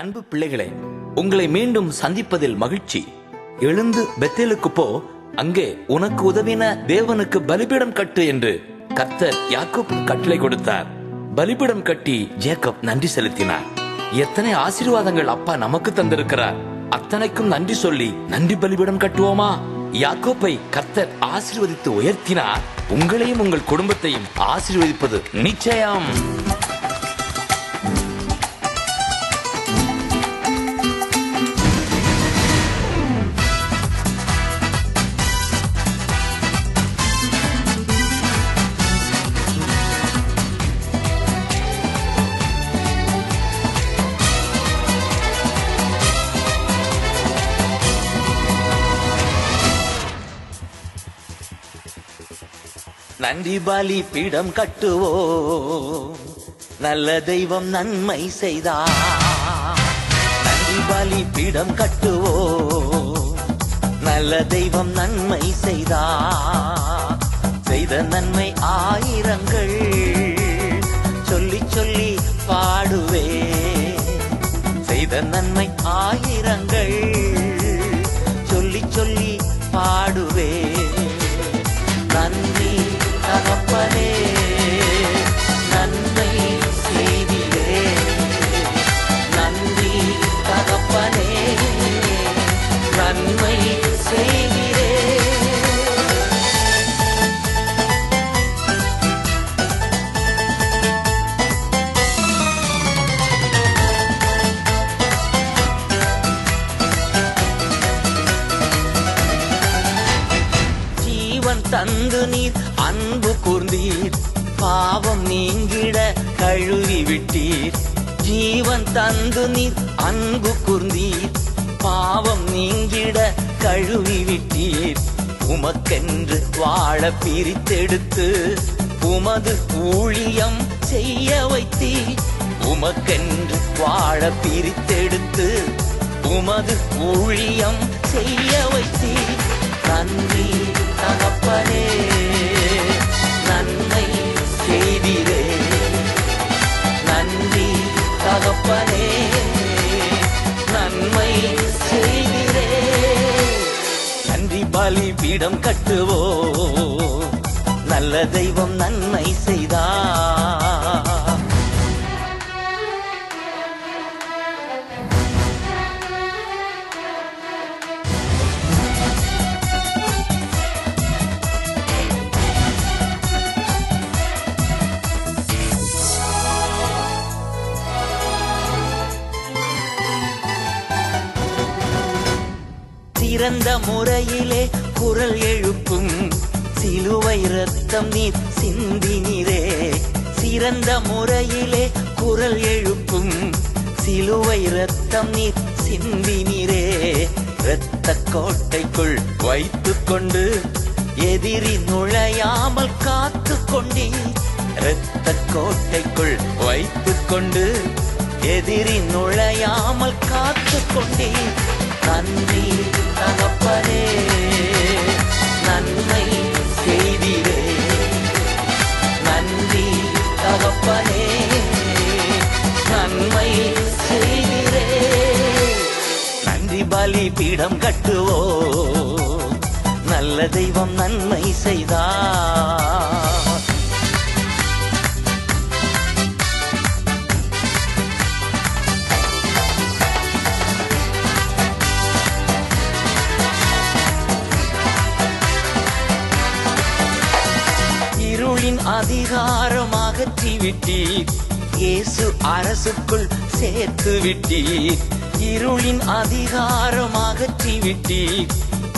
அன்பு பிள்ளைகளே, உங்களை மீண்டும் சந்திப்பதில் மகிழ்ச்சி. எழுந்து பெத்தேலுக்கு போ, அங்கே உனக்கு உதவின தேவனுக்கு பலிபீடம் கட்டு என்று கர்த்தர் யாக்கோபு கட்டளை கொடுத்தார். பலிபீடம் கட்டி ஜேக்கப் நன்றி செலுத்தினார். எத்தனை ஆசீர்வாதங்கள் அப்பா நமக்கு தந்திருக்கிறார். அத்தனைக்கும் நன்றி சொல்லி நன்றி பலிபீடம் கட்டுவோமா? யாக்கோப்பை கர்த்தர் ஆசீர்வதித்து உயர்த்தினார். உங்களையும் உங்கள் குடும்பத்தையும் ஆசீர்வதிப்பது நிச்சயம். நன்றி பலி பீடம் கட்டுவோ, நல்ல தெய்வம் நன்மை செய்தார். நன்றி பலி பீடம் கட்டுவோ, நல்ல தெய்வம் நன்மை செய்தார். செய்த நன்மை ஆயிரங்கள் சொல்லி சொல்லி பாடுவே. செய்த நன்மை ஆயிரங்கள் சொல்லி சொல்லி பாடுவே. நன்றி தகப்பனே, நன்மை செய்திலே. நன்றி தகப்பனே, நன்மை செய்திலே. ஜீவன் தந்து நீர் அன்பு கூர்ந்தீர், பாவம் நீங்கிட கழுவி விட்டீர். ஜீவன் தந்து நீர் அன்பு கூர்ந்தீர், பாவம் நீங்கிட கழுவி விட்டீர். உமக்கென்று வாழ பிரித்தெடுத்து உமது ஊழியம் செய்ய வைத்தீர். உமக்கென்று வாழ பிரித்தெடுத்து உமது ஊழியம் செய்ய வைத்தீர். நன்றி தகப்பனே, நன்மை செய்திரே. நன்றி தகப்பனே, நன்மை செய்திரே. நன்றி பலி பீடம் கட்டுவோ, நல்ல தெய்வம் நன்மை செய்தார். சிறந்த முறையிலே குரல் எழுப்பும் சிலுவை ரத்தம் நீர் சிந்தினீரே. சிறந்த முறையிலே குரல் எழுப்பும் சிலுவை ரத்தம் நீர் சிந்தினீரே. இரத்த கோட்டைக்குள் வைத்துக் கொண்டு எதிரி நுழையாமல் காத்து கொண்டீர். இரத்த கோட்டைக்குள் வைத்துக் கொண்டு எதிரி நுழையாமல் காத்து கொண்டீர். நன்றி தகப்பனே, நன்மை செய்திரே. நன்றி தகப்பனே, நன்மை செய்திரே. நன்றி பலி பீடம் கட்டுவோ, நல்ல தெய்வம் நன்மை செய்தார். இருளின் அதிகாரம் அகற்றி விட்டீர், இயேசு அரசுக்குள் சேர்த்து விட்டீர். இருளின் அதிகாரம் அகற்றி விட்டீர்,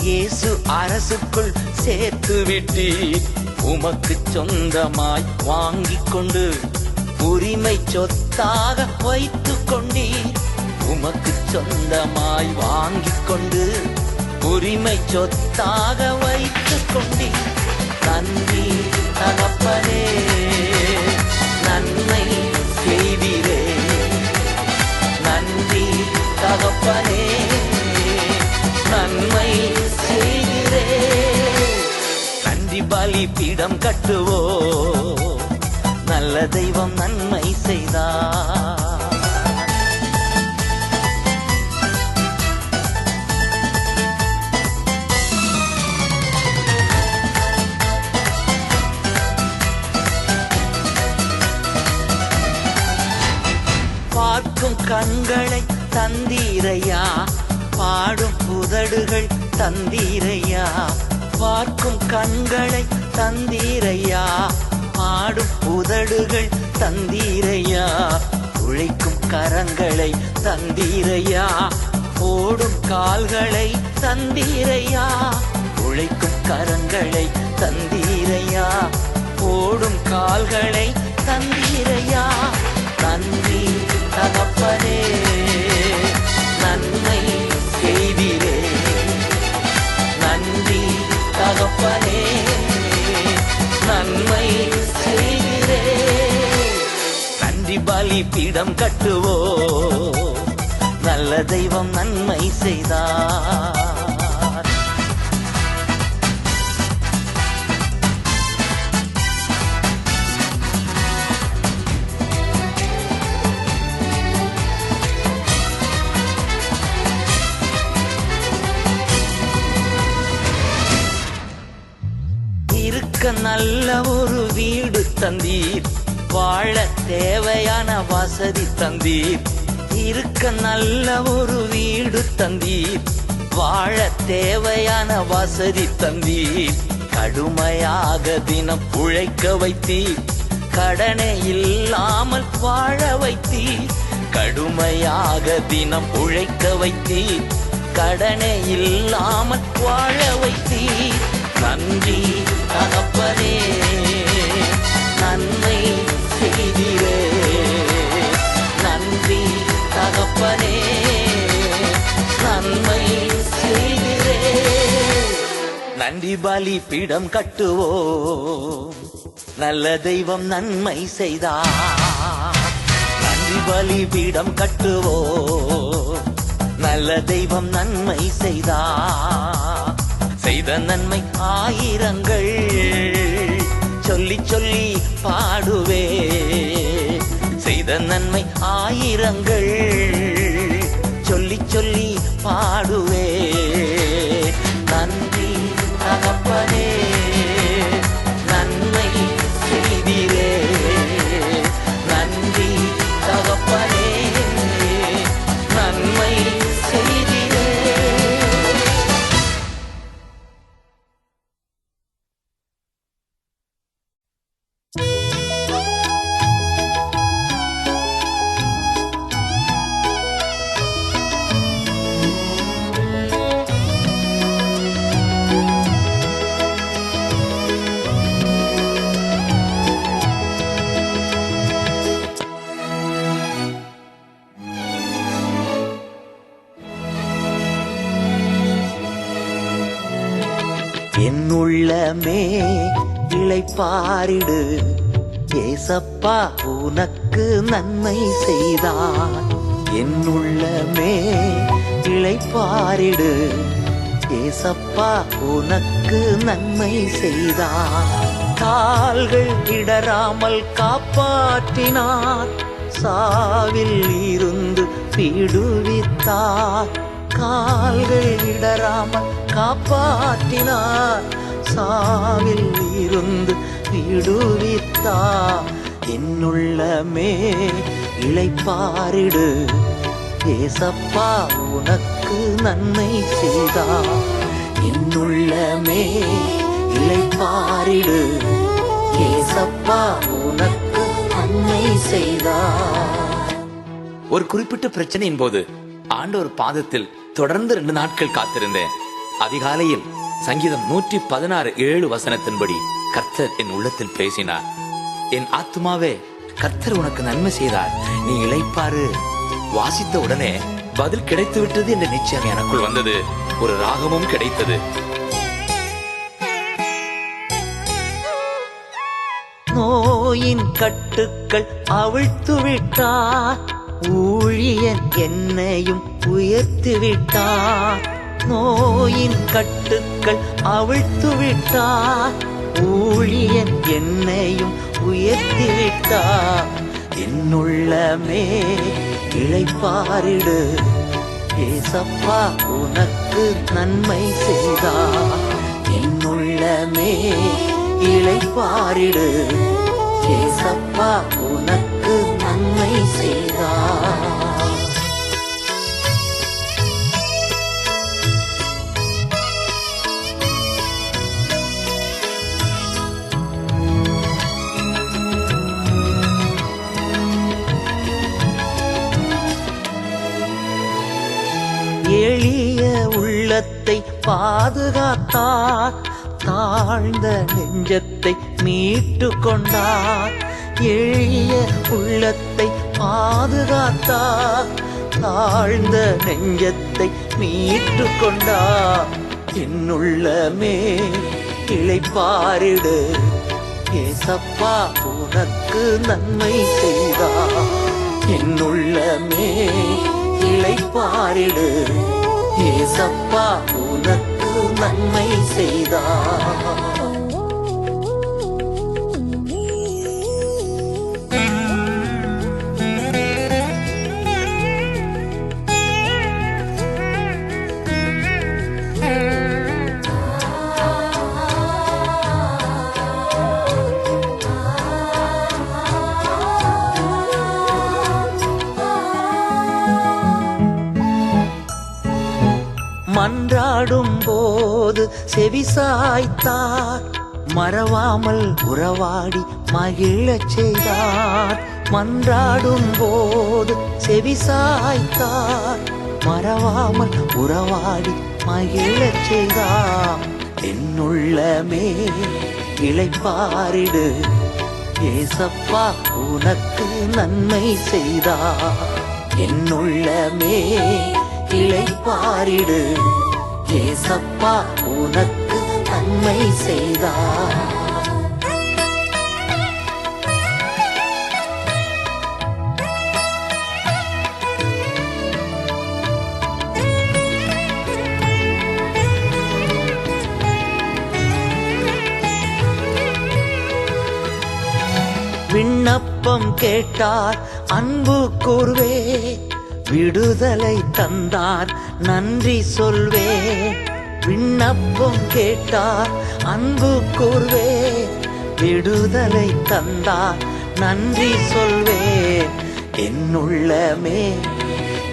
இயேசு அரசுக்குள் சேர்த்து விட்டீர். உமக்கு சொந்தமாய் வாங்கிக் கொண்டு உரிமை சொத்தாக வைத்துக் கொண்டீர். உமக்கு சொந்தமாய் வாங்கிக் கொண்டு உரிமை சொத்தாக வைத்துக் கொண்டீர். நன்றி தகப்பனே, நன்மை செய்திரே. நன்றி தகப்பனே, நன்மை செய்திரே. நன்றி பலி பீடம் கட்டுவோ, நல்ல தெய்வம் நன்மை செய்தார். பார்க்கும் கண்களை தந்தீரையா, பாடும் உதடுகள் தந்தீரையா. பார்க்கும் கண்களை தந்தீரையா, பாடும் உதடுகள் தந்தீரையா. உழைக்கும் கரங்களை தந்தீரையா, ஓடும் கால்களை தந்தீரையா. உழைக்கும் கரங்களை தந்தீரையா, ஓடும் கால்களை தந்தீரையா. நன்றி தகப்பனே, நன்மை செய்திரே. நன்றி தகப்பனே, நன்மை செய்திரே. நன்றி பலிபீடம் கட்டுவோ, நல்ல தெய்வம் நன்மை செய்தார். இருக்க நல்ல ஒரு வீடு தந்தீர், வாழ தேவையான வசதி தந்தீர். இருக்க நல்ல ஒரு வீடு தந்தீர், வாழ தேவையான வசதி தந்தீர். கடுமையாக தினம் உழைக்க வைத்தீர், கடனே இல்லாமல் வாழ வைத்தீர். கடுமையாக தினம் உழைக்க வைத்தீர், கடனே இல்லாமல் வாழ வைத்தீர். நன்றி தகப்பனே, நன்மை செய்திரே. நன்றி தகப்பனே, நன்மை செய்திரே. நன்றி பலிபீடம் கட்டுவோ, நல்ல தெய்வம் நன்மை செய்தார். நன்றி பலிபீடம் கட்டுவோ, நல்ல தெய்வம் நன்மை செய்தார். செய்த நன்மை ஆயிரங்கள் சொல்லி சொல்லி பாடுவே. செய்த நன்மை ஆயிரங்கள் சொல்லி சொல்லி பாடுவே. நன்றி தகப்பனே, நன்மை செய்திரே. நன்றி தகப்பனே, நன்மை செய்திரே. என் உள்ளமே இளைப்பாரிடு, ஏசப்பா உனக்கு நன்மை செய்தார். என் உள்ளமே இளைப்பாரிடு, ஏசப்பா உனக்கு நன்மை செய்தார். கால்கள் இடராமல் காப்பாற்றினார், சாவில் இருந்து விடுவித்தார். கால்கள் இடராமல் காப்பாற்றினார், சாவில் இருந்து விடுவித்தார். என்னுள்ளமே இளைப்பாரிடு, ஏசப்பா உனக்கு நன்மை செய்தார். என்னுள்ளமே இளைப்பாரிடு, ஏசப்பா உனக்கு நன்மை செய்தார். ஒரு குறிப்பிட்ட பிரச்சனையின் போது ஆண்டவர் பாதத்தில் தொடர்ந்து 2 நாட்கள் காத்திருந்தேன். அதிகாலையில் சங்கீதம் 116:7 கர்த்தர் என் உள்ளத்தில் பேசினார். என் ஆத்துமாவே கர்த்தர் உனக்கு நன்மை செய்தார், நீ இளைப்பாறு. வாசித்த உடனே பதில் கிடைத்து விட்டது என்ற நிச்சயம் எனக்குள் வந்தது. ஒரு ராகமும் கிடைத்தது. நோயின் கட்டுக்கள் அவிழ்த்து விட்டார், ஊழியன் என்னையும் உயர்த்தி விட்டார். நோயின் கட்டுக்கள் அவிழ்த்து விட்டார், ஊழியன் என்னையும் உயர்த்தி விட்டார். என்னுள்ளமே இளைப்பாரிடு, ஏசப்பா உனக்கு நன்மை செய்தார். என்னுள்ளமே இளைப்பாரிடு, ஏசப்பா உனக்கு நன்மை செய்தார். எளிய உள்ளத்தை பாதுகாத்தார், தாழ்ந்த நெஞ்சத்தை மீட்டு கொண்டார். எளிய உள்ளத்தை பாதுகாத்தார், தாழ்ந்த நெஞ்சத்தை மீட்டு கொண்டார். என்னுள்ளமே இளைப்பாரிடு, ஏசப்பா உனக்கு நன்மை செய்தார். என்னுள்ளமே இளைப்பாரிடு, ஏசப்பா உனக்கு நன்மை செய்தார். மன்றாடும் போது செவிசாய்த்தார், மறவாமல் உறவாடி மகிழச் செய்தார். மன்றாடும் போது செவிசாய்த்தார், மறவாமல் உறவாடி மகிழச் செய்தார். என்னுள்ளமே இளைப்பாரிடு, ஏசப்பா உனக்கு நன்மை செய்தார். என்னுள்ளமே இளைப்பாரிடு, ஏசப்பா உனக்கு நன்மை செய்தார். விண்ணப்பம் கேட்டார் அன்பு கூர்வே, விடுதலை தந்தார் நன்றி சொல்வே. விண்ணப்பம் கேட்டார் அன்பு கூர்வே, விடுதலை தந்தார் நன்றி சொல்வே. என்னுள்ளமே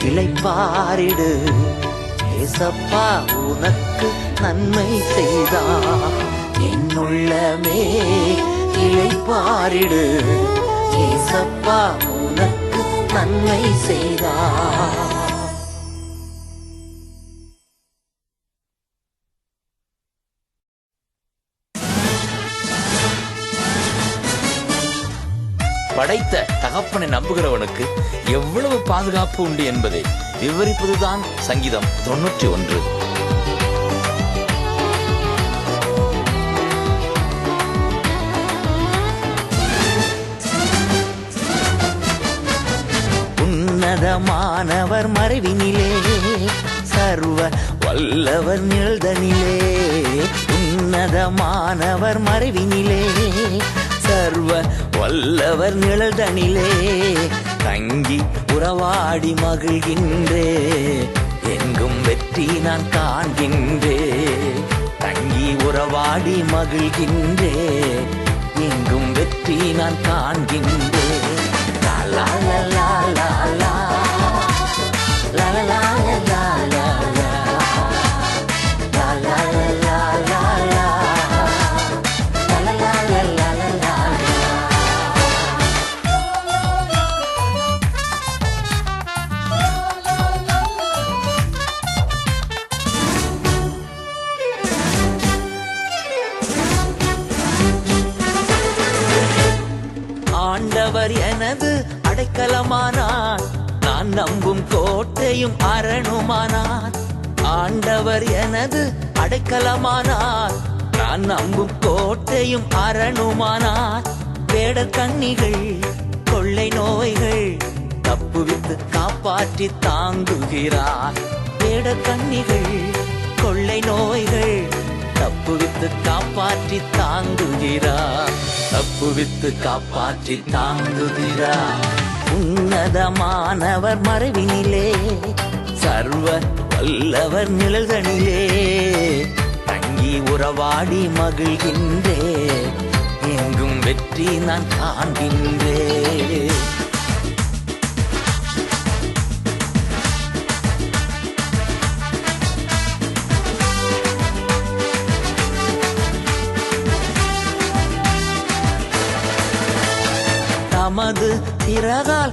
இளைப்பாரிடு, ஏசப்பா உனக்கு நன்மை செய்தார். என்னுள்ளமே இளைப்பாரிடு, ஏசப்பா உனக்கு நன்மை செய்தார். படைத்த தகப்பனை நம்புகிறவனுக்கு எவ்வளவு பாதுகாப்பு உண்டு என்பதை விவரிப்பதுதான் சங்கீதம் 91. உன்னதமானவர் மறைவினிலே, சர்வ வல்லவர் நிழல்தனிலே. உன்னதமானவர் மறைவினிலே, சர்வ வல்லவர் நிழல்தனிலே. தங்கி உறவாடி மகிழ்கின்றே, எங்கும் வெற்றி நான் காண்கின்றே. தங்கி உறவாடி மகிழ்கின்றே, எங்கும் வெற்றி நான் காண்கின்றே. லா லா லா லா லா லா லா லா லா லா லா லா லா லா லா லா. ஆண்டவர் எனது அடைக்கலமானார், நான் நம்பும் கோட்டையும் அரணுமானார். ஆண்டவர் எனது அடைக்கலமானார், நான் நம்பும் கோட்டையும் அரணுமானார். வேடர் கண்ணிகள் கொள்ளை நோய்கள் தப்புவித்து காப்பாற்றி தாங்குகிறார். வேடர் கண்ணிகள் கொள்ளை நோய்கள் தப்புவித்து காப்பாற்றி தாங்குகிறார். தப்புவித்து காப்பாற்றி தாங்குகிறார். உன்னதமானவர் மறைவினிலே, சர்வ வல்லவர் நிழல்தனிலே. தங்கி உறவாடி மகிழ்கின்றே, எங்கும் வெற்றி நான் காண்கின்றேன். தமது திறகால்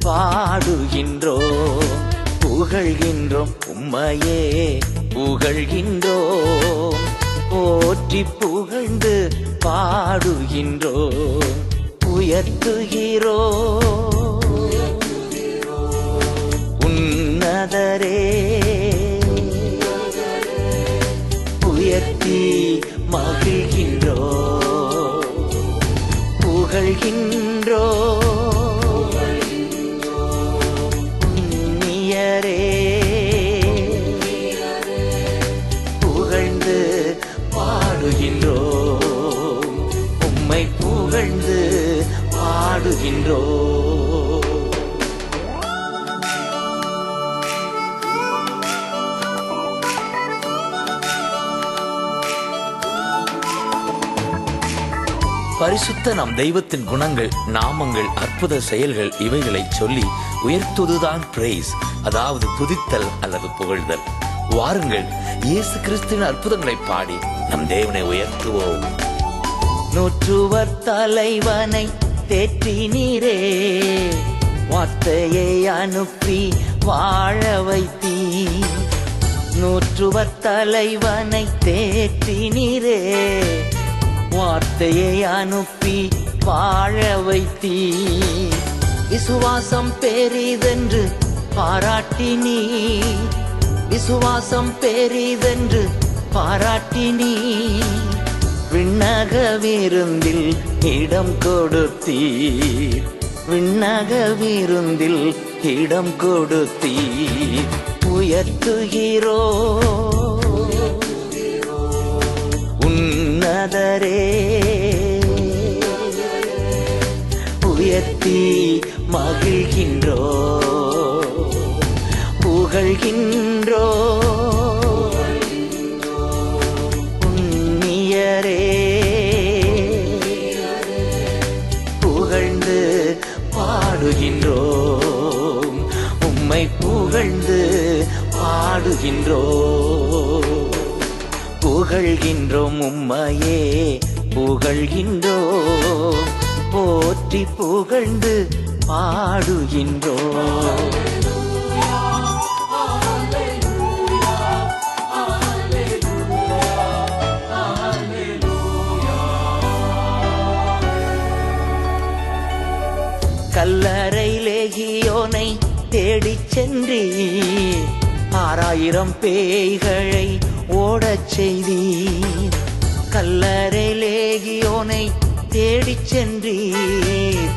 பாடுகின்றோம் புகழ்கின்றோம் உம்மையே புகழ்கின்றோம் போற்றி புகழ்ந்து பாடுகின்றோம் உயர்த்துகிறோம் உன்னதரே உயர்த்தி மகிழ்கின்றோம் புகழ்கின்றோம் உன்னியரே புகழ்ந்து பாடுகின்றோம் உம்மை புகழ்ந்து பாடுகின்றோம் பரிசுத்த நம் தெய்வத்தின் குணங்கள், நாமங்கள், அற்புத செயல்கள் இவைகளை சொல்லி உயர்த்துவதுதான் பிரைஸ், அதாவது துதித்தல் அல்லது புகழ்தல். வாருங்கள், இயேசு கிறிஸ்துவின் அற்புதங்களை பாடி நம் தேவனை உயர்த்துவோம். நூற்றுவர் தலைவனை தேற்றினீரே வார்த்தையை அனுப்பி வாழ வைத்தீர். நூற்றுவர் தலைவனை தேற்றினீரே வார்த்தையை அனுப்பி வாழ வைத்தீர். விசுவாசம் பெரிதென்று பாராட்டினீர் விசுவாசம் பெரிதென்று பாராட்டினீர். விண்ணக விருந்தில் இடம் கொடுத்தீர் விண்ணக விருந்தில் இடம் கொடுத்தீர். உயர்த்துகிறோம் உன்னதரே உயர்த்தி மகிழ்கின்றோம் புகழ்கின்றோம் உன்னியரே புகழ்ந்து பாடுகின்றோம் உம்மை புகழ்ந்து பாடுகின்றோம் புகழ்கின்றோம் உம்மையே புகழ்கின்றோம் போற்றி புகழ்ந்து பாடுகின்றோம். கல்லறை லேகியோனை தேடிச் சென்றீர் 6000 பேய்களை ஓடச் செய்தீர். கல்லறை லேகியோனை தேடிச் சென்றீர்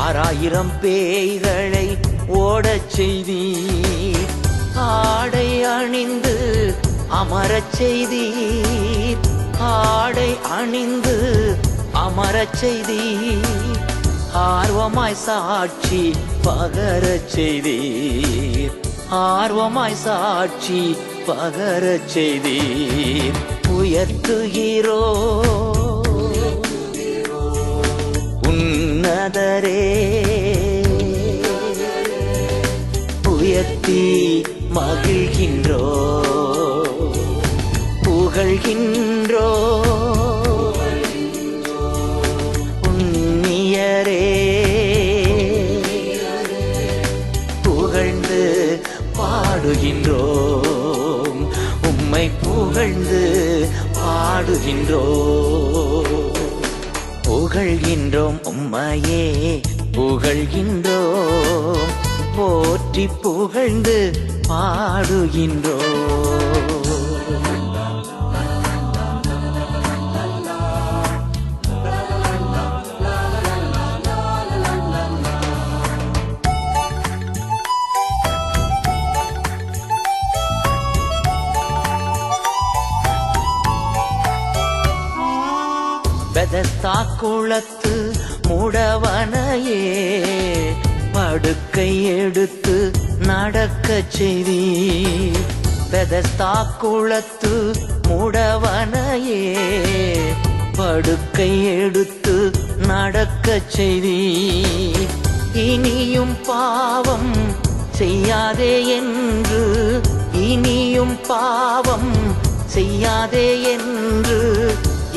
6000 பேய்களை ஓடச் செய்தீர். ஆடை அணிந்து அமரச் செய்தீர் ஆடை அணிந்து அமரச் செய்தீர். ஆர்வமாய் சாட்சி பகரச் செய்தீர் ஆர்வமாய் சாட்சி பகரச் செய்தீர். உயர்த்துகிறோம் உன்னதரே உயர்த்தி மகிழ்கின்றோம் புகழ்கின்றோம் உன்னியரே புகழ்ந்து பாடுகின்றோம் உம்மை புகழ்ந்து பாடுகின்றோம். புகழ்கின்றோம் உம்மையே புகழ்கின்றோம் போற்றி புகழ்ந்து பாடுகின்றோம். பெதஸ்தா குளத்து முடவனையே படுக்கை எடுத்து நடக்கச் செய்தீர். பெதஸ்தா குளத்து முடவனையே படுக்கை எடுத்து நடக்கச் செய்தீர். இனியும் பாவம் செய்யாதே என்று இனியும் பாவம் செய்யாதே என்று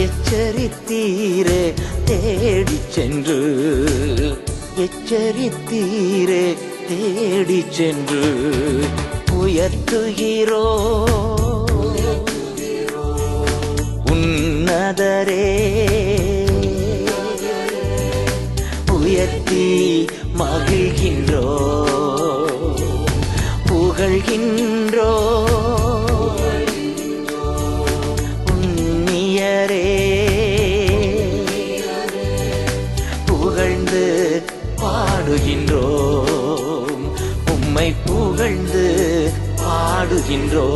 எச்சரித்தீரே தேடிச் சென்று எச்சரித்தீரே தேடி சென்று உயர்த்துகிறோ உன்னதரே உயர்த்தி மகிழ்கின்றோ புகழ்கின்றோ உன்னியரே புகழ்ந்து பாடுகின்றோம் உம்மை புகழ்ந்து பாடுகின்றோம்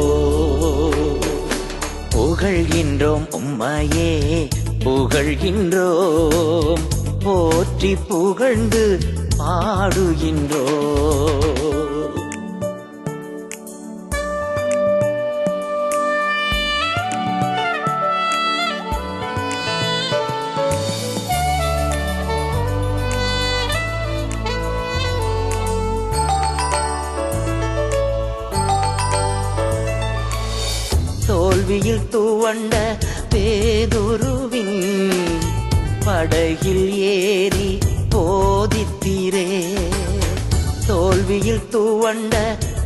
புகழ்கின்றோம் உம்மையே புகழ்கின்றோம் போற்றி புகழ்ந்து பாடுகின்றோம் தோல்வியில் துவண்ட பேதுருவின் படகில் ஏறி போதித்தீரே தோல்வியில் துவண்ட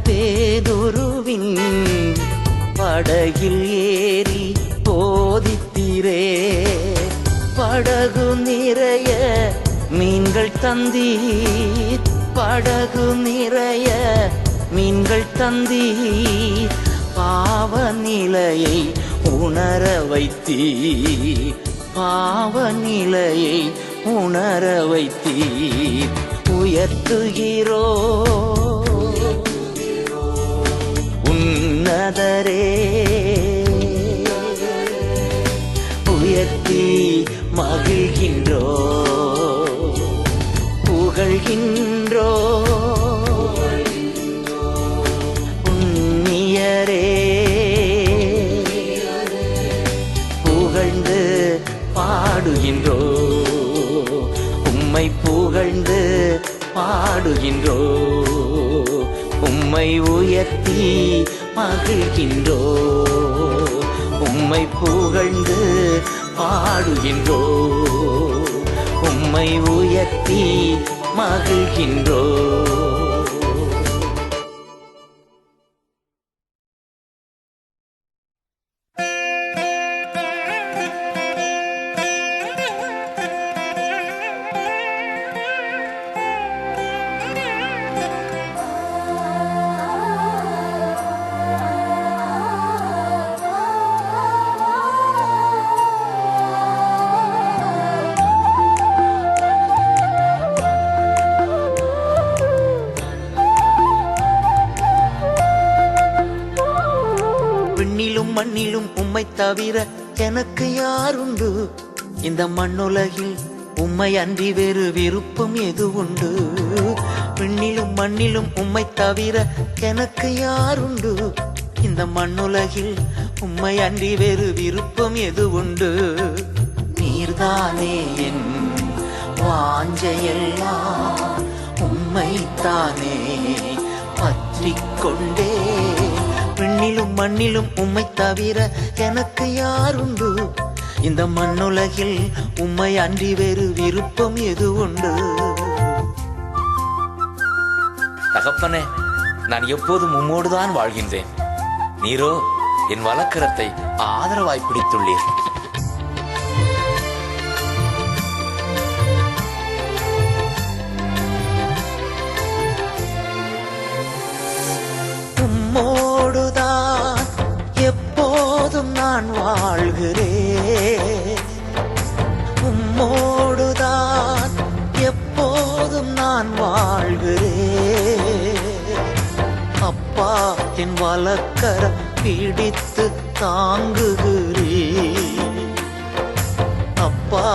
பேதுருவின் படகில் ஏறி போதித்தீரே படகு நிறைய மீன்கள் தந்தீர் படகு நிறைய மீன்கள் தந்தீர் பாவ நிலையை உணர வைத்தீர் பாவ நிலையை உணர வைத்தீர் உயர்த்துகிறோ உன்னதரே உயர்த்தி மகிழ்கின்றோ புகழ்கின்றோ புகழ்ந்து பாடுகின்றோ உம்மை புகழ்ந்து பாடுகின்றோ உம்மை உயர்த்தி மகிழ்கின்றோ உம்மை புகழ்ந்து பாடுகின்றோ உம்மை உயர்த்தி மகிழ்கின்றோ விண்ணிலும் மண்ணிலும் உம்மை தவிர எனக்கு யாருண்டு இந்த மண்ணுலகில் உம்மை அன்றி வேறு விருப்பம் எது உண்டு விண்ணிலும் மண்ணிலும் உம்மை தவிர எனக்கு யாருண்டு இந்த மண்ணுலகில் உம்மை அன்றி வேறு விருப்பம் எது உண்டு நீர்தானே என் வாஞ்சையெல்லாம் உம்மைத்தானே பற்றிக் கொண்டே விண்ணிலும் மண்ணிலும் உம்மை தவிர எனக்கு யாருண்டு இந்த மண்ணுலகில் உம்மை அன்றி வேறு விருப்பம் எது உண்டு தகப்பனே, நான் எப்போதும் உம்மோடுதான் வாழ்கின்றேன். நீரோ என் வலக்கரத்தை ஆதரவாய் பிடித்துள்ளீர். உம்மோடுதான் எப்போதும் நான் வாழ்கிறேன். உம்மோடுதான் எப்போதும் நான் வாழ்கிறேன். அப்பா, என் வலக்கரம் பிடித்து தாங்குகிறேன். அப்பா,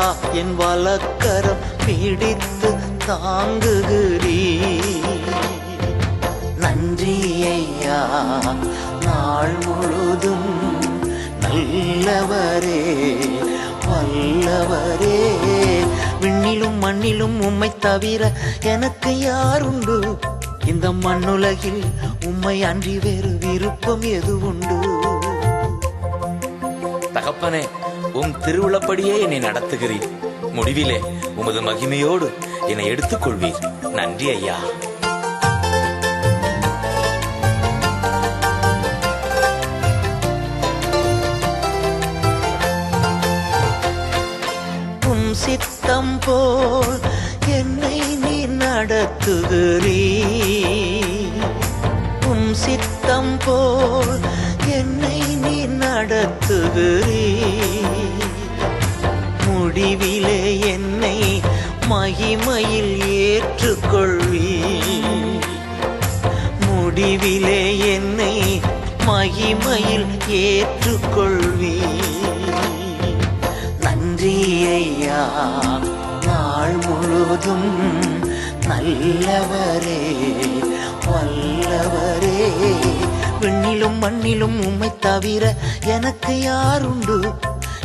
என் வலக்கரம் பிடித்து தாங்குகிறேன். நன்றி ஐயா, நாள் முழுதும் நல்லவரே, வல்லவரே. விண்ணிலும் மண்ணிலும் உம்மை தவிர எனக்கு யாருண்டு? இந்த மண்ணுலகில் உம்மை அன்றி வேறு விருப்பம் எது உண்டு? தகப்பனே, உம் திருவுளப்படியே என்னை நடத்துகிறீர். முடிவிலே உமது மகிமையோடு என்னை எடுத்துக் கொள்வீர். நன்றி ஐயா. போல் என்னை நீ நடத்துகிறீ. முடிவிலே என்னை மகிமையில் ஏற்றுக்கொள்வீ. முடிவிலே என்னை மகிமையில் ஏற்றுக்கொள்வீ. நன்றி ஐயா, நாள் முழுதும் நல்லவரே வல்லவரே. விண்ணிலும் மண்ணிலும் உம்மை தவிர எனக்கு யாருண்டு?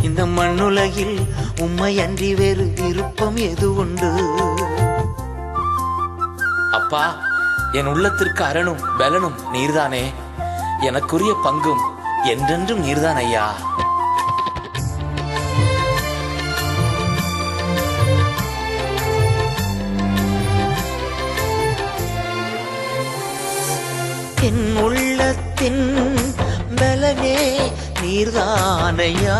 இந்த மண்ணுலகில் உம்மை அன்றி வேறு விருப்பம் எது உண்டு? அப்பா, என் உள்ளத்திற்கு அரணும் பலனும் நீர்தானே. எனக்குரிய பங்கும் என்றென்றும் நீர்தான் ஐயா. என் உள்ளத்தின் பலனே நீர்தானையா.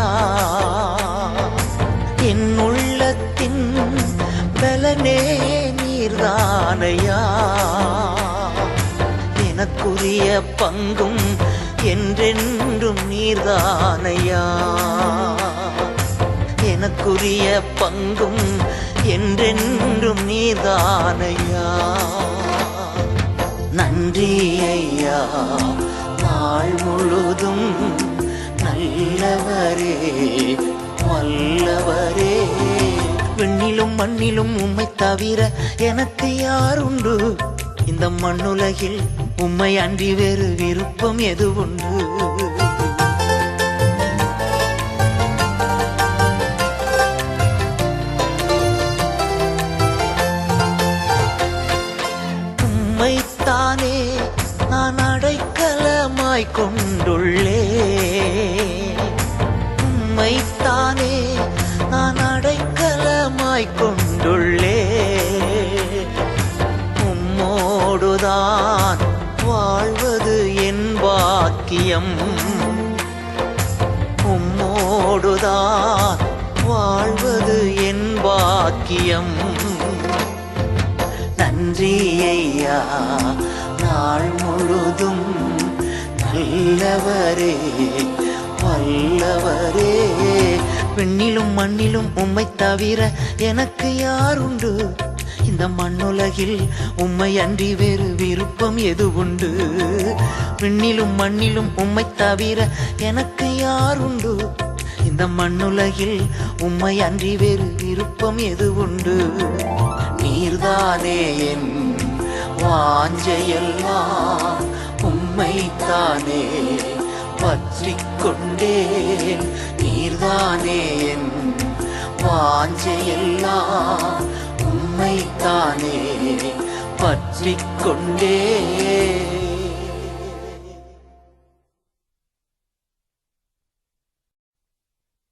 என் உள்ளத்தின் பலனே நீர்தானையா. எனக்குரிய பங்கும் என்றென்றும் நீர்தானையா. எனக்குரிய பங்கும் என்றென்றும் நீர்தானையா. நன்றி ஐயா, நாள் முழுதும் நல்லவரே வல்லவரே. விண்ணிலும் மண்ணிலும் உம்மை தவிர எனக்கு யாருண்டு? இந்த மண்ணுலகில் உம்மை அன்றி வேறு விருப்பம் எது உண்டு? உம்மைத்தானே நான் அடைக்கலமாய் கொண்டுள்ளே. உம்மைத்தானே நான் அடைக்கலமாய் கொண்டுள்ளே. உம்மோடுதான் வாழ்வது என் பாக்கியம். உம்மோடுதான் வாழ்வது என் பாக்கியம். நன்றி ஐயா, நாள் முழுதும் நல்லவரே வல்லவரே. விண்ணிலும் மண்ணிலும் உம்மை தவிர எனக்கு யாருண்டு? இந்த மண்ணுலகில் உம்மை அன்றி வேறு விருப்பம் எது உண்டு? விண்ணிலும் மண்ணிலும் உம்மை தவிர எனக்கு யாருண்டு? இந்த மண்ணுலகில் உம்மை அன்றி வேறு விருப்பம் எது உண்டு? நீர்தானே என் வாஞ்சையெல்லாம், உம்மைத்தானே பற்றிக் கொண்டேன். நீர்தானே என் வாஞ்சையெல்லாம், உம்மைத்தானே பற்றிக் கொண்டேன்.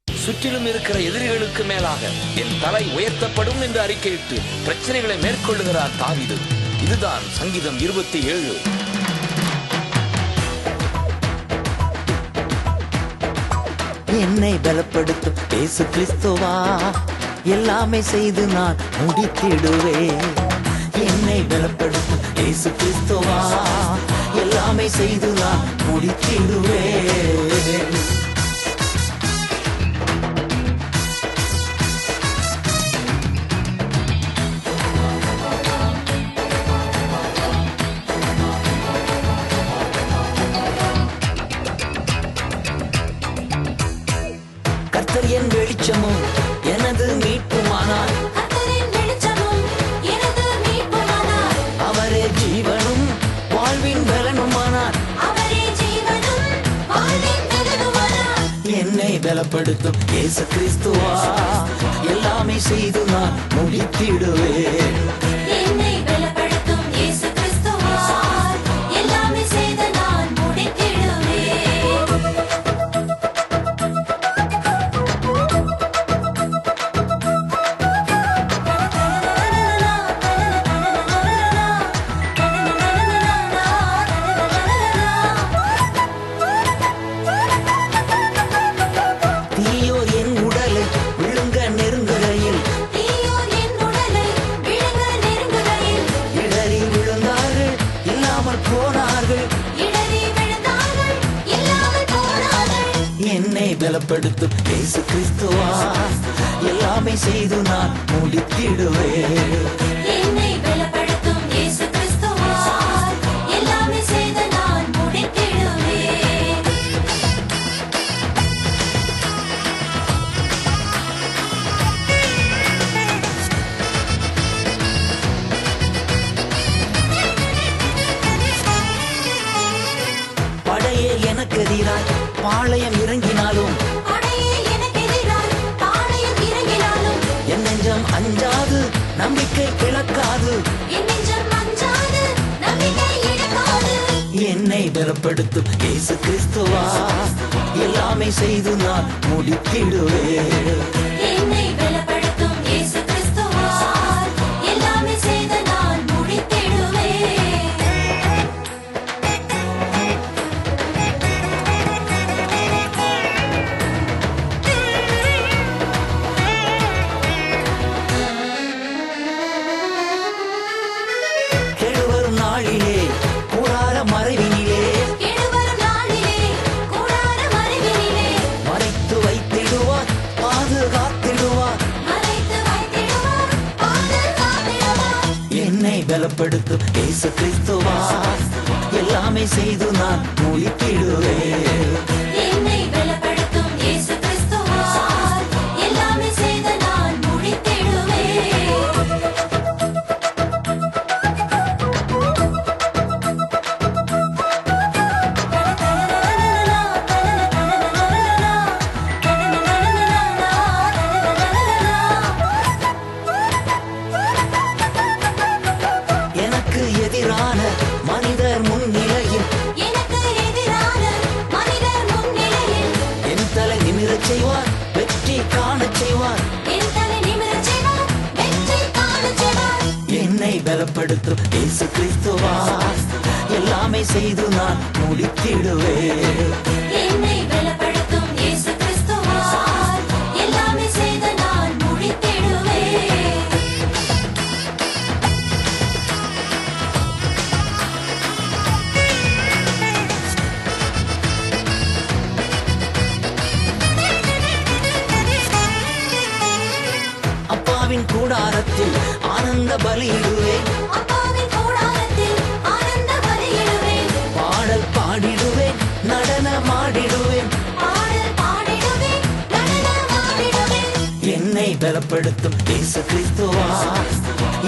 சுற்றிலும் இருக்கிற எதிரிகளுக்கு மேலாக என் தலை உயர்த்தப்படும் என்று அறிக்கையிட்டு பிரச்சனைகளை மேற்கொள்ளுகிறார் தாவீது. இதுதான் சங்கீதம் 27. என்னை பலப்படுத்தும் இயேசு கிறிஸ்துவா, எல்லாமே செய்து நான் முடித்திடுவேன். என்னை பலப்படுத்தும் இயேசு கிறிஸ்துவா, எல்லாமே செய்து நான் முடித்திடுவேன். கர்த்தர் என் வெளிச்சமும் எனது மீட்புமானார். அவரே ஜீவனும் வாழ்வின் பலனுமானார். என்னை பலப்படுத்தும் இயேசு கிறிஸ்துவா, எல்லாமே செய்து நான் முடித்திடுவேன். என்னை பலப்படுத்தும் இயேசு கிறிஸ்துவா, எல்லாமே செய்து நான் முடித்திடுவேன். தீயோர் என் உடலை விழுங்க நெருங்குகையில், தீயோர் என் உடலை விழுங்க நெருங்குகையில், என்னை பலப்படுத்தும் இயேசு கிறிஸ்துவா எல்லாமே செய்து நான் முடித்திடுவேன். என்னை பலப்படுத்தும் இயேசு கிறிஸ்துவால் எல்லாமே செய்து நான் முடித்திடுவேன். படையே எனக்கு எதிராய் பாளையம் இறங்கினாலும் படையே எனக்கு எதிராய் பாளையம் இறங்கினாலும் என் நெஞ்சம் அஞ்சாது நம்பிக்கை இழக்காது. என் நெஞ்சம் அஞ்சாது நம்பிக்கை இழக்காது. என்னை பலப்படுத்தும் இயேசு கிறிஸ்துவா எல்லாமே செய்து நான் முடித்திடுவேன். என்னை பலப்படுத்தும் இயேசு கிறிஸ்துவால் எல்லாமே செய்து நான் முடித்திடுவேன். கெடுவரும் நாளிலே கூடார மறைவினிலே கெடுவரும் நாளிலே கூடார மறைவினிலே மறைத்து வைத்திடுவார் பாதுகாத்திடுவார். மறைத்து வைத்திடுவார் பாதுகாத்திடுவார். என்னை பலப்படுத்தும் இயேசு கிறிஸ்துவா எல்லாமே செய்து நான் முடித்திடுவேன். என்னை பலப்படுத்தும் இயேசு கிறிஸ்துவால் எல்லாமே செய்து நான் முடித்திடுவேன். எனக்கு எதிரான மனிதர் முன்னிலையில் எனக்கு எதிரான மனிதர் முன்னிலையில் என் தலை நிமிரச் செய்வார் வெற்றி காணச் செய்வார். என் தலை நிமிரச் செய்வார் வெற்றி காணச் செய்வார். என்னை பலப்படுத்தும் இயேசு கிறிஸ்துவா எல்லாமே செய்து நான் முடித்திடுவேன். என்னை பலப்படுத்தும் இயேசு கிறிஸ்துவால் எல்லாமே செய்து நான் முடித்திடுவேன். அப்பாவின் கூடாரத்தில் ஆனந்த பலியிடுவேன். அப்பாவின் கூடாரத்தில் ஆனந்த பலியிடுவேன். பாடல் பாடிடுவேன் நடனமாடிடுவேன். பாடல் பாடிடுவேன் நடனமாடிடுவேன். என்னை பலப்படுத்தும் இயேசு கிறிஸ்துவா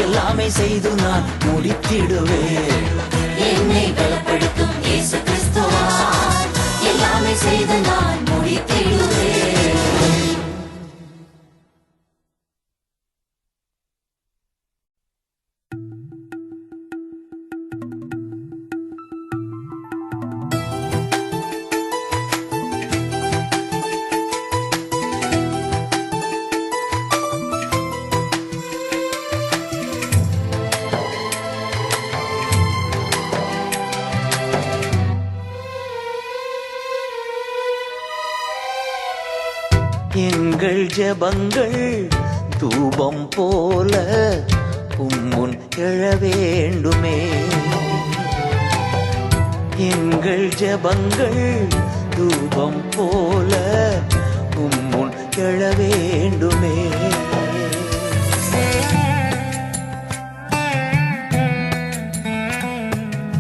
எல்லாமே செய்து நான் முடித்திடுவேன். என்னை பலப்படுத்தும் இயேசு கிறிஸ்துவால் எல்லாமே செய்து நான் முடித்திடுவேன். எங்கள் ஜெபங்கள் தூபம் போல உம்முன் எழ வேண்டுமே. எங்கள் ஜெபங்கள் தூபம் போல உம்முன் எழ வேண்டுமே.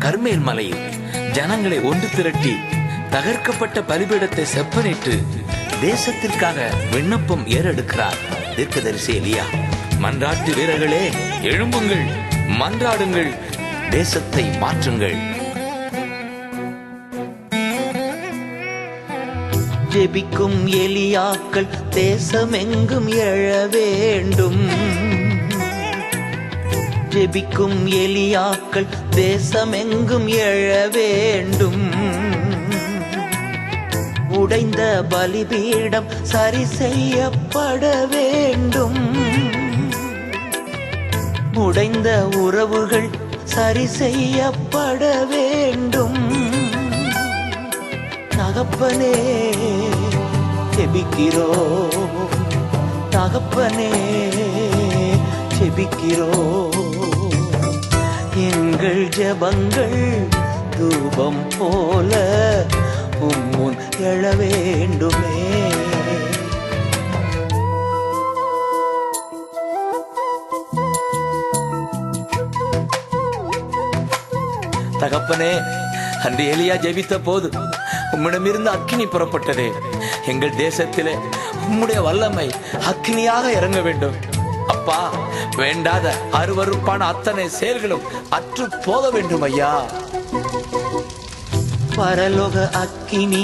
கர்மேல் மலையில் ஜனங்களை ஒன்று திரட்டி தகர்க்கப்பட்ட பலிபீடத்தை செப்பனிட்டு தேசத்திற்காக விண்ணப்பம் ஏறெடுக்கிறார் தீர்க்கதரிசி எலியா. மன்றாட்டு வீரர்களே, எழும்புங்கள், மன்றாடுங்கள், தேசத்தை மாற்றுங்கள். ஜெபிக்கும் எலியாக்கள் தேசமெங்கும் எழ வேண்டும். ஜெபிக்கும் எலியாக்கள் தேசமெங்கும் எழ வேண்டும். உடைந்த பலிபீடம் சரி செய்யப்பட வேண்டும். உடைந்த உறவுகள் சரி செய்யப்பட வேண்டும். தகப்பனே ஜெபிக்கிறோம், தகப்பனே ஜெபிக்கிறோம். எங்கள் ஜெபங்கள் தூபம் போல உம்முன் எழ வேண்டும். வேண்டுமே. தகப்பனே, அன்று எலியா ஜெபித்த போது உம்மிடமிருந்து அக்கினி புறப்பட்டதே. எங்கள் தேசத்திலே உம்முடைய வல்லமை அக்கினியாக இறங்க வேண்டும் அப்பா. வேண்டாத அருவருப்பான அத்தனை செயல்களும் அற்று போக வேண்டும் ஐயா. பரலோக அக்கினி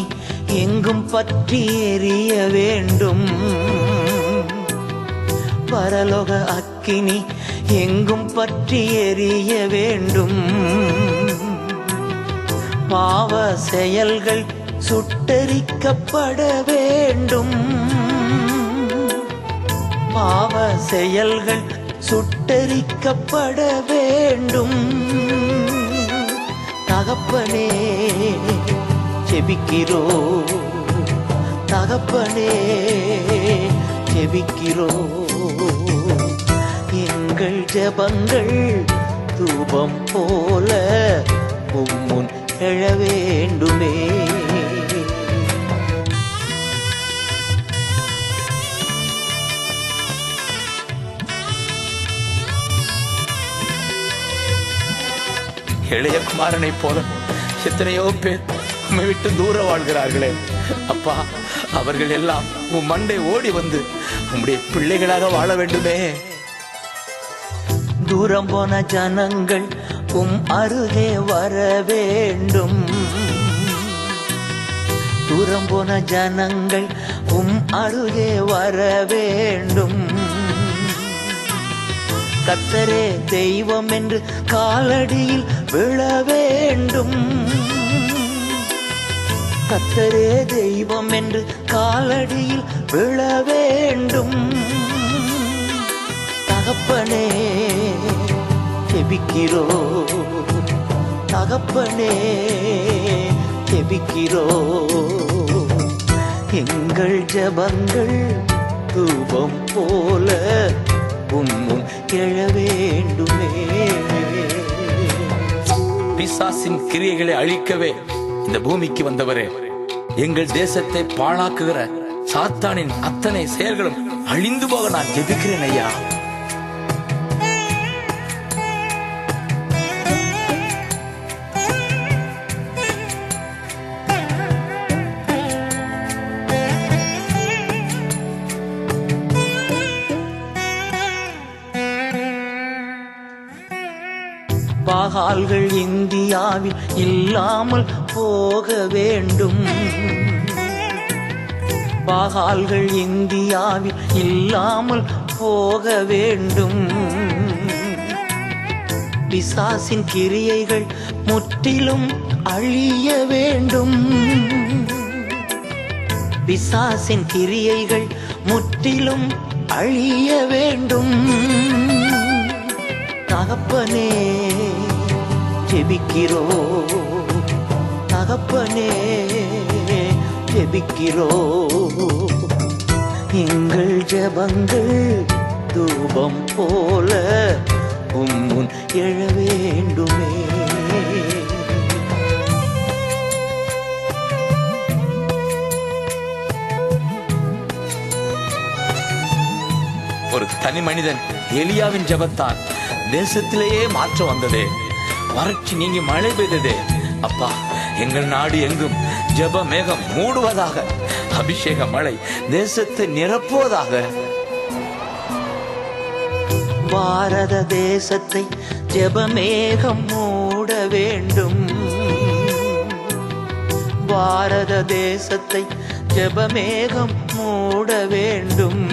எங்கும் பற்றி எரிய வேண்டும். பரலோக அக்கினி எங்கும் பற்றி எரிய வேண்டும். பாவ செயல்கள் சுட்டரிக்கப்பட வேண்டும். பாவ செயல்கள் சுட்டரிக்கப்பட வேண்டும். தகப்பனே ஜெபிக்கிறோ, தகப்பனே ஜெபிக்கிறோ. எங்கள் ஜெபங்கள் தூபம் போல உம்முன் எழ வேண்டுமே. இளைய குமாரனை போல எத்தனையோ பேர் உம்மை விட்டு தூர வாழ்கிறார்களே அப்பா. அவர்கள் எல்லாம் உம் மண்டை ஓடி வந்து உம்முடைய பிள்ளைகளாக வாழ வேண்டுமே. தூரம் போன ஜனங்கள் உம் அருகே வர வேண்டும். தூரம் போன ஜனங்கள் உம் அருகே வர வேண்டும். கர்த்தரே தெய்வம் என்று காலடியில் விழ வேண்டும். கர்த்தரே தெய்வம் என்று காலடியில் விழ வேண்டும். தகப்பனே ஜெபிக்கிறோ, தகப்பனே ஜெபிக்கிறோ. எங்கள் ஜெபங்கள் தூபம் போல உம்முன் எழ வேண்டுமே. பிசாசின் கிரியைகளை அழிக்கவே இந்த பூமிக்கு வந்தவரே, எங்கள் தேசத்தை பாழாக்குகிற சாத்தானின் அத்தனை செயல்களும் அழிந்து போக நான் ஜெபிக்கிறேன் ஐயா. பாகால்கள் இந்தியாவில் இல்லாமல் போக வேண்டும். பாகால்கள் இந்தியாவில் இல்லாமல் போக வேண்டும். பிசாசின் கிரியைகள் முற்றிலும் அழிய வேண்டும். பிசாசின் கிரியைகள் முற்றிலும் அழிய வேண்டும். தகப்பனே ஜெபிக்கிறோ, தகப்பனே ஜெபிக்கிறோ. எங்கள் ஜெபங்கள் தூபம் போல உம்முன் எழ வேண்டுமே. ஒரு தனி மனிதன் எலியாவின் ஜெபத்தால் தேசத்திலேயே மாற்றம் வந்ததே. வறட்சி நீங்கி மழை பெய்ததே அப்பா. எங்கள் நாடு எங்கும் ஜெப மேகம் மூடுவதாக. அபிஷேக மழை தேசத்தை நிரப்புவதாக. பாரத தேசத்தை ஜெப மேகம் மூட வேண்டும். பாரத தேசத்தை ஜெப மேகம் மூட வேண்டும்.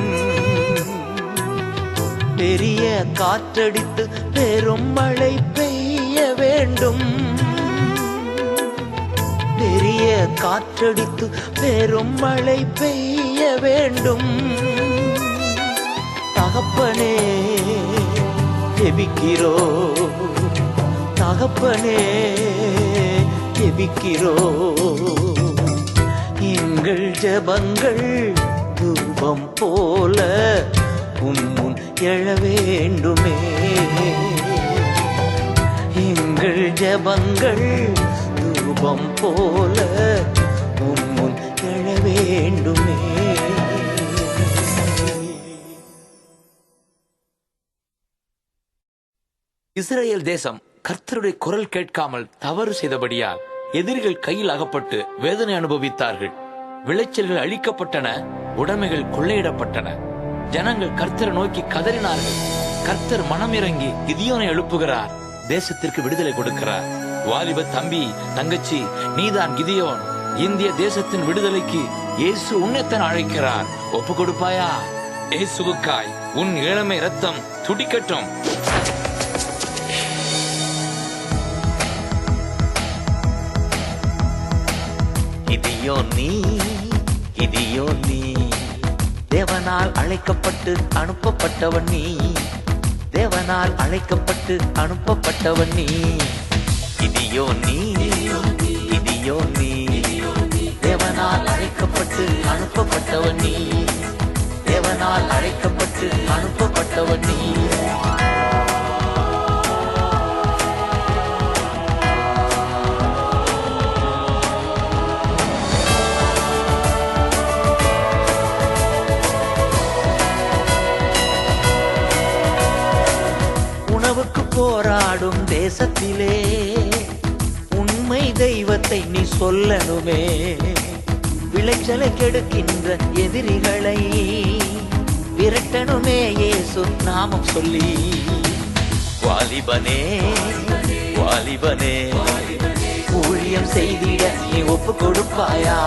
பெரிய காற்றடித்து பெரும் மழை பெய்ய வேண்டும். பெரிய காற்றடித்து பெரும் மழை பெய்ய வேண்டும். தகப்பனே ஜெபிக்கிறோ, தகப்பனே ஜெபிக்கிறோ. எங்கள் ஜெபங்கள் தூபம் போல உம்முன் எழ வேண்டுமே. எங்கள் ஜெபங்கள் தூபம் போல உம்முன் எழ வேண்டும். இஸ்ரேல் தேசம் கர்த்தருடைய குரல் கேட்காமல் தவறு செய்தபடியால் எதிரிகள் கையில் அகப்பட்டு வேதனை அனுபவித்தார்கள். விளைச்சல்கள் அழிக்கப்பட்டன, உடைமைகள் கொள்ளையிடப்பட்டன. ஜனங்கள் கர்த்தரை நோக்கி கதறினார்கள். கர்த்தர் மனமிறங்கி கிதியோனை எழுப்புகிறார், தேசத்திற்கு விடுதலை கொடுக்கிறார். வாலிப தம்பி, தங்கச்சி, நீதான் கிதியோன். இந்திய தேசத்தின் விடுதலைக்கு இயேசு உன்னைத்தான் அழைக்கிறார். ஒப்பு கொடுப்பாயா? இயேசுவுக்காய் உன் இளமை ரத்தம் துடிக்கட்டும். கிதியோன் நீ, தேவனால் அழைக்கப்பட்டு அனுப்பப்பட்டவன் நீ. தேவனால் அழைக்கப்பட்டு அனுப்பப்பட்டவன் நீ. கிதியோன் நீ, தேவனால் அழைக்கப்பட்டு அனுப்பப்பட்டவன் நீ. தேவனால் அழைக்கப்பட்டு அனுப்பப்பட்டவன் நீ. உணவுக்கு போராடும் தேசத்திலே உண்மை தெய்வத்தை நீ சொல்லணுமே. விளைச்சலை கெடுக்கின்ற எதிரிகளை விரட்டணுமே இயேசு நாமம் சொல்லி. வாலிபனே, ஊழியம் செய்திட நீ ஒப்பு கொடுப்பாயா?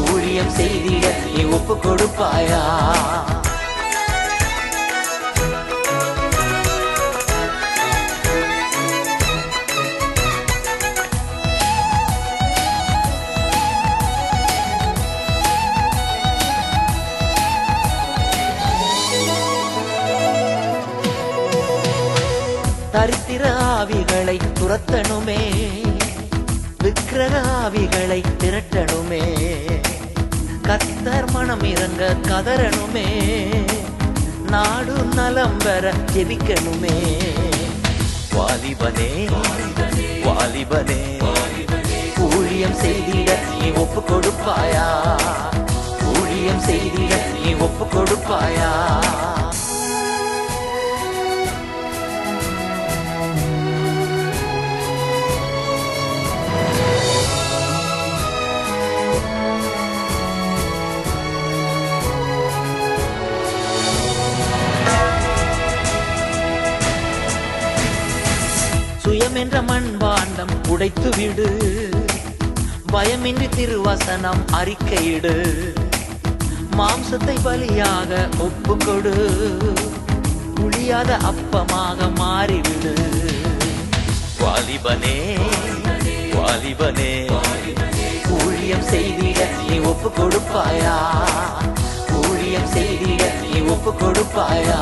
ஊழியம் செய்திட நீ ஒப்பு கொடுப்பாயா? தரித்திர ஆவிகளை துரத்தணுமே, விக்கிரக ஆவிகளை திரட்டணுமே. கர்த்தர் மனம் இறங்க கதறணுமே, நாடு நலம் பெற ஜெபிக்கணுமே. வாலிபனே, ஊழியம் செய்திட நீ ஒப்பு கொடுப்பாயா? ஊழியம் செய்திட நீ ஒப்பு கொடுப்பாயா? சுயம் என்ற மண்பாண்டம் உடைத்து விடு, பயமின்றி திருவசனம் அறிக்கையிடு. மாம்சத்தை பலியாக ஒப்புக்கொடு, புளியாத அப்பமாக மாறிவிடு. வாலிபனே, ஊழியம் செய்திட நீ ஒப்பு கொடுப்பாயா? ஊழியம் செய்திட நீ ஒப்பு கொடுப்பாயா?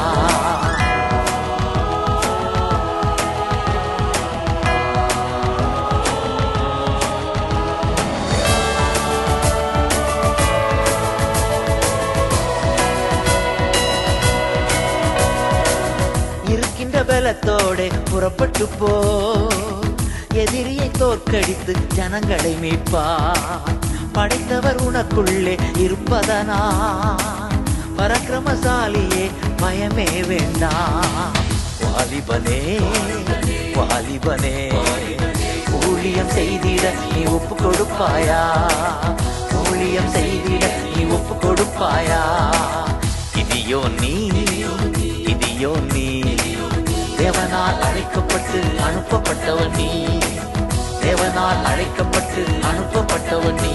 பலத்தோட புறப்பட்டு போ, எதிரியை தோற்கடித்து ஜனங்களை மீட்பா. படைத்தவர் உனக்குள்ளே இருப்பதனா, பராக்கிரமசாலியே பயமே வேண்டாம். வாலிபனே, ஊழியம் செய்திட நீ ஒப்பு கொடுப்பாயா? ஊழியம் செய்திட நீ ஒப்பு கொடுப்பாயா? கிதியோன் நீ, தேவனால் அழைக்கப்பட்டு அனுப்பப்பட்டவன் நீ. தேவனால் அழைக்கப்பட்டு அனுப்பப்பட்டவன் நீ.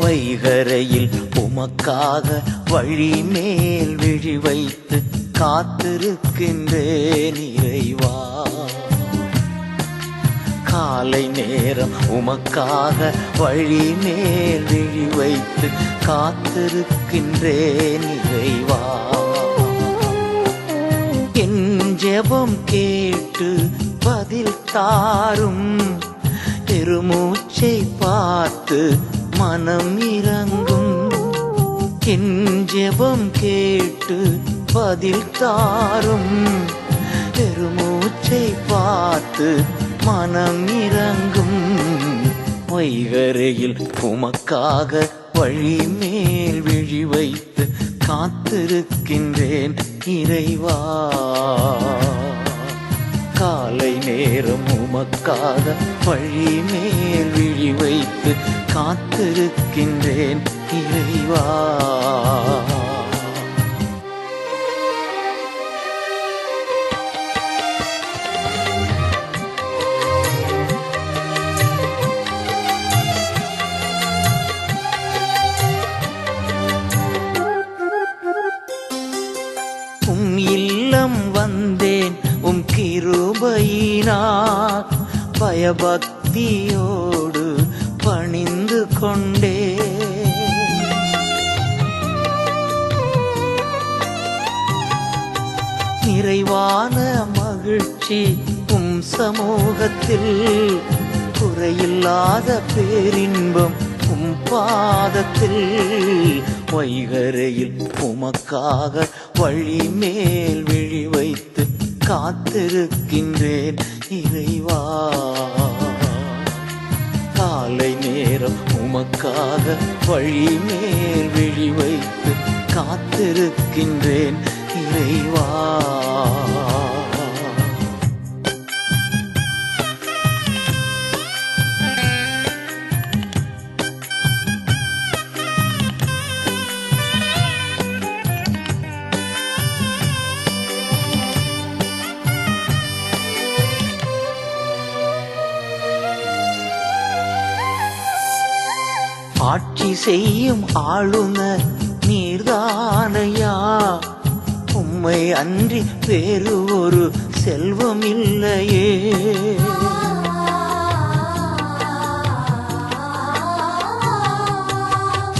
வைகரையில் உமக்காக வழி மேல் விழி வைத்து காத்திருக்கின்றேன் இறைவா. காலை நேரம் உமக்காக வழி மேல் விழி வைத்து காத்திருக்கின்றேன் இறைவா. என் ஜெபம் கேட்டு பதில் தாரும், பெருமூச்சை பார்த்து மனம் இறங்கும். என் ஜெபம் கேட்டு பதில் தாரும், பெருமூச்சை பார்த்து மனம் இறங்கும். வைகரையில் உமக்காக வழி மேல் விழி வைத்து காத்திருக்கின்றேன் இறைவா. காலை நேரம் உமக்காக வழி மேல் விழி வைத்து காத்திருக்கின்றேன் இறைவா. உம் இல்லம் வந்தேன் உம் கிருபையினார், பயபக்தியோடு பணிந்து கொண்டே. நிறைவான மகிழ்ச்சி உம் சமூகத்தில், குறையில்லாத பேரின்பம் உம் பாதத்தில். வைகரையில் உமக்காக வழி மேல் விழி வைத்து காத்திருக்கின்றேன் இறைவா. காலை நேரம் உமக்காக வழி மேல் விழி வைத்து காத்திருக்கின்றேன் இறைவா. ஆட்சி செய்யும் ஆளுநர் நீர்தானையா, உம்மை அன்றி வேறு ஒரு செல்வம் இல்லையே.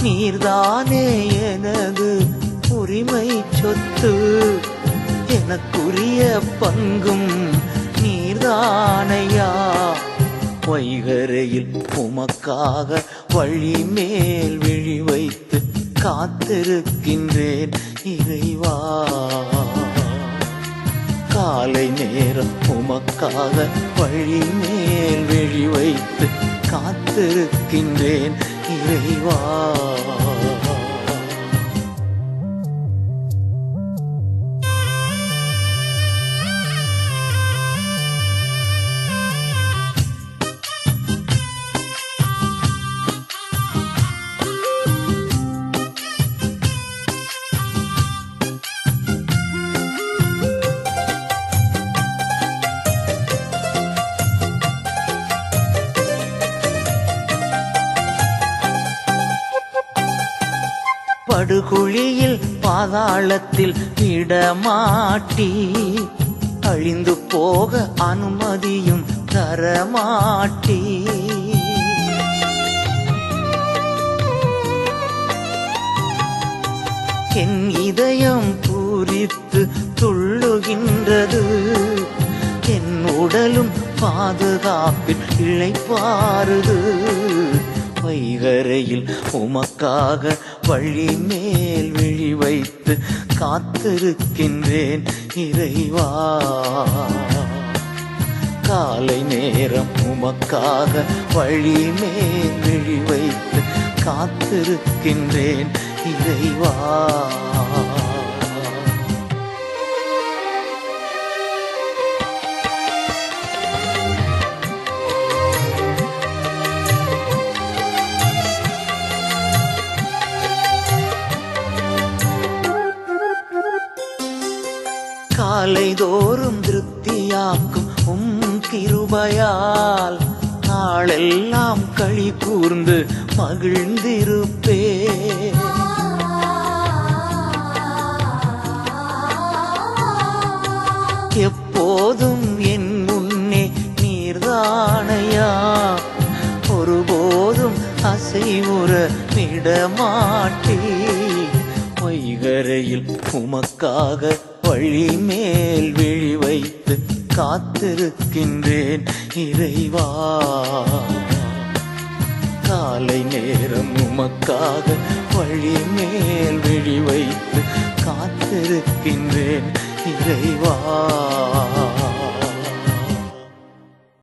நீர்தானே எனது உரிமை சொத்து, எனக்குரிய பங்கும் நீர்தானையா. வைகரையில் உமக்காக வழி மேல் விழி வைத்து காத்திருக்கின்றேன் இறைவா. காலை நேரம் உமக்காக வழி மேல் விழி வைத்து காத்திருக்கின்றேன் இறைவா. படுகுழியில் பாதாளத்தில் விடமாட்டி, அழிந்து போக அனுமதியும் தரமாட்டி. என் இதயம் பூரித்து துள்ளுகின்றது, என் உடலும் பாதுகாப்பில் இளைப்பாறுது. வைகரையில் உமக்காக வழி மேல் விழி வைத்து காத்திருக்கின்றேன் இறைவா. காலை நேரம் உமக்காக வழி மேல் விழி வைத்து காத்திருக்கின்றேன் இறைவா. காலைதோறும் திருப்தியாக்கும் உம் கிருபையால், நாளெல்லாம் களி கூர்ந்து மகிழ்ந்திருப்பே. எப்போதும் என் முன்னே நீர்தானையா, விட மாட்டேன். வைகரையில் உமக்காக வழி மேல் விழி வைத்து காத்திருக்கின்றேன் இறைவா. காலை நேரம் உமக்காக வழி மேல் விழி வைத்து காத்திருக்கின்றேன் இறைவா.